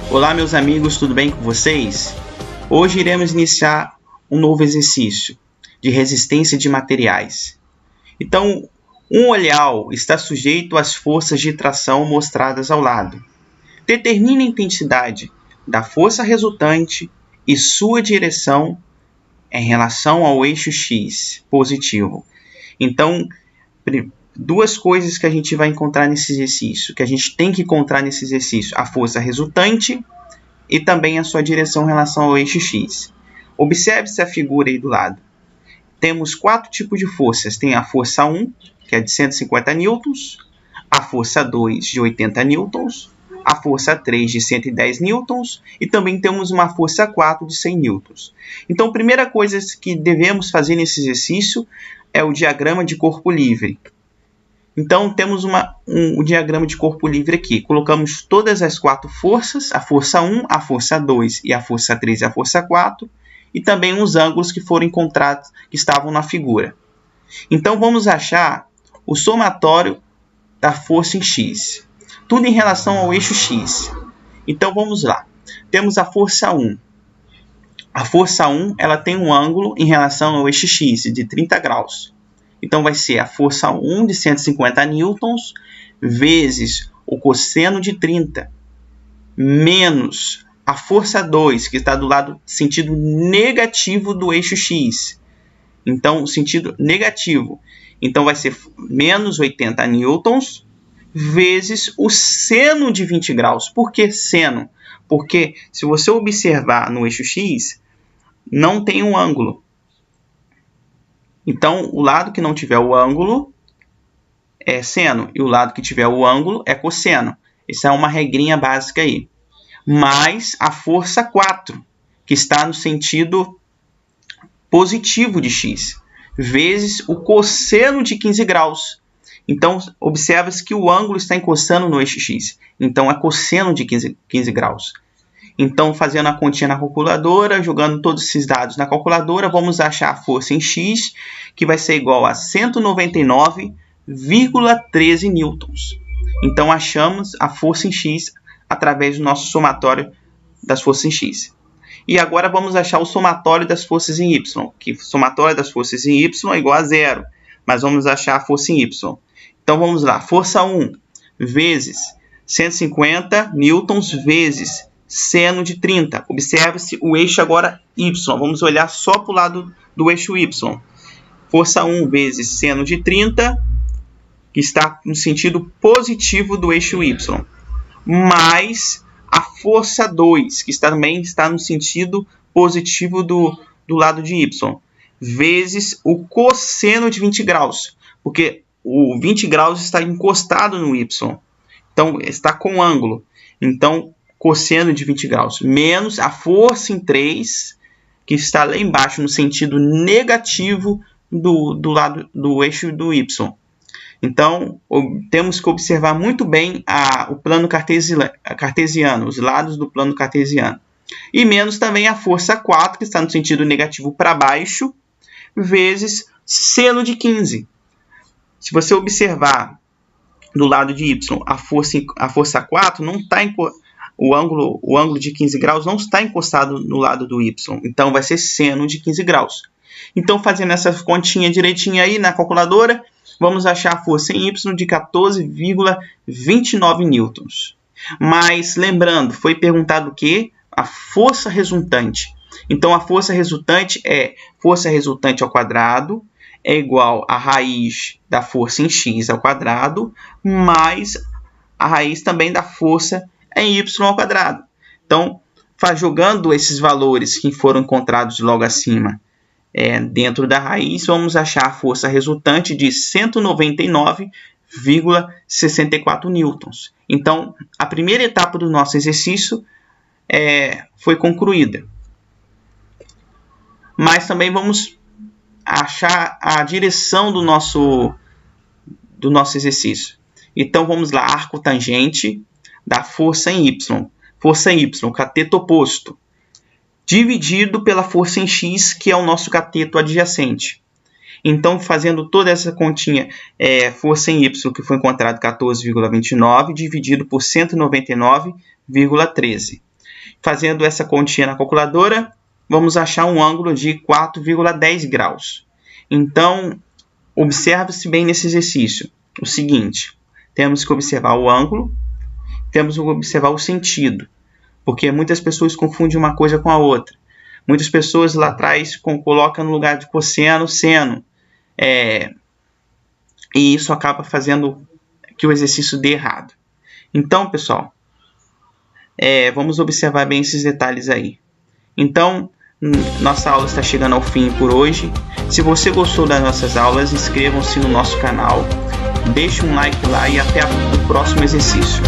Olá, meus amigos, tudo bem com vocês? Hoje iremos iniciar um novo exercício de resistência de materiais. Então, um olhal está sujeito às forças de tração mostradas ao lado. Determine a intensidade da força resultante e sua direção em relação ao eixo X positivo. Então, duas coisas que a gente vai encontrar nesse exercício, que a gente tem que encontrar nesse exercício: a força resultante e também a sua direção em relação ao eixo X. Observe-se a figura aí do lado. Temos 4 tipos de forças. Tem a força 1, que é de 150 newtons, a força 2 de 80 newtons, a força 3 de 110 newtons e também temos uma força 4 de 100 newtons. Então, a primeira coisa que devemos fazer nesse exercício é o diagrama de corpo livre. Então, temos um diagrama de corpo livre aqui. Colocamos todas as 4 forças, a força 1, a força 2 e a força 3 e a força 4, e também os ângulos que foram encontrados, que estavam na figura. Então, vamos achar o somatório da força em X. Tudo em relação ao eixo X. Então, vamos lá. Temos a força 1. A força 1 ela tem um ângulo em relação ao eixo X de 30 graus. Então, vai ser a força 1 de 150 newtons vezes o cosseno de 30 menos a força 2, que está do lado sentido negativo do eixo X. Então, sentido negativo. Então, vai ser menos 80 newtons vezes o seno de 20 graus. Por que seno? Porque se você observar no eixo X, não tem um ângulo. Então, o lado que não tiver o ângulo é seno e o lado que tiver o ângulo é cosseno. Essa é uma regrinha básica aí. Mais a força 4, que está no sentido positivo de x, vezes o cosseno de 15 graus. Então, observa-se que o ângulo está encostando no eixo x. Então, é cosseno de 15 graus. Então, fazendo a continha na calculadora, jogando todos esses dados na calculadora, vamos achar a força em X, que vai ser igual a 199,13 newtons. Então, achamos a força em X através do nosso somatório das forças em X. E agora vamos achar o somatório das forças em Y, que o somatório das forças em Y é igual a 0, mas vamos achar a força em Y. Então, vamos lá. Força 1 vezes 150 newtons vezes seno de 30. Observe-se o eixo agora Y. Vamos olhar só para o lado do eixo Y. Força 1 vezes seno de 30, que está no sentido positivo do eixo Y, mais a força 2, que também está no sentido positivo do lado de Y, vezes o cosseno de 20 graus, porque o 20 graus está encostado no Y, então está com ângulo. Então, cosseno de 20 graus, menos a força em 3, que está lá embaixo, no sentido negativo do lado do eixo do Y. Então, temos que observar muito bem o plano cartesiano, os lados do plano cartesiano. E menos também a força 4, que está no sentido negativo para baixo, vezes seno de 15. Se você observar do lado de Y, a força 4 não está o ângulo de 15 graus não está encostado no lado do Y. Então, vai ser seno de 15 graus. Então, fazendo essa continha direitinha aí na calculadora, vamos achar a força em Y de 14,29 newtons. Mas, lembrando, foi perguntado o quê? A força resultante. Então, a força resultante é força resultante ao quadrado é igual a raiz da força em x ao quadrado mais a raiz também da força em y ao quadrado. Então, jogando esses valores que foram encontrados logo acima dentro da raiz, vamos achar a força resultante de 199,64 newtons. Então, a primeira etapa do nosso exercício foi concluída. Mas também vamos achar a direção do nosso exercício. Então, vamos lá, arco tangente da força em Y. Força em Y, cateto oposto, dividido pela força em X, que é o nosso cateto adjacente. Então, fazendo toda essa continha, força em Y, que foi encontrado 14,29, dividido por 199,13. Fazendo essa continha na calculadora, vamos achar um ângulo de 4,10 graus. Então, observe-se bem nesse exercício o seguinte: temos que observar o ângulo, temos que observar o sentido, porque muitas pessoas confundem uma coisa com a outra. Muitas pessoas lá atrás colocam no lugar de cosseno, seno, e isso acaba fazendo que o exercício dê errado. Então, pessoal, vamos observar bem esses detalhes aí. Então, nossa aula está chegando ao fim por hoje. Se você gostou das nossas aulas, inscrevam-se no nosso canal, deixe um like lá e até o próximo exercício.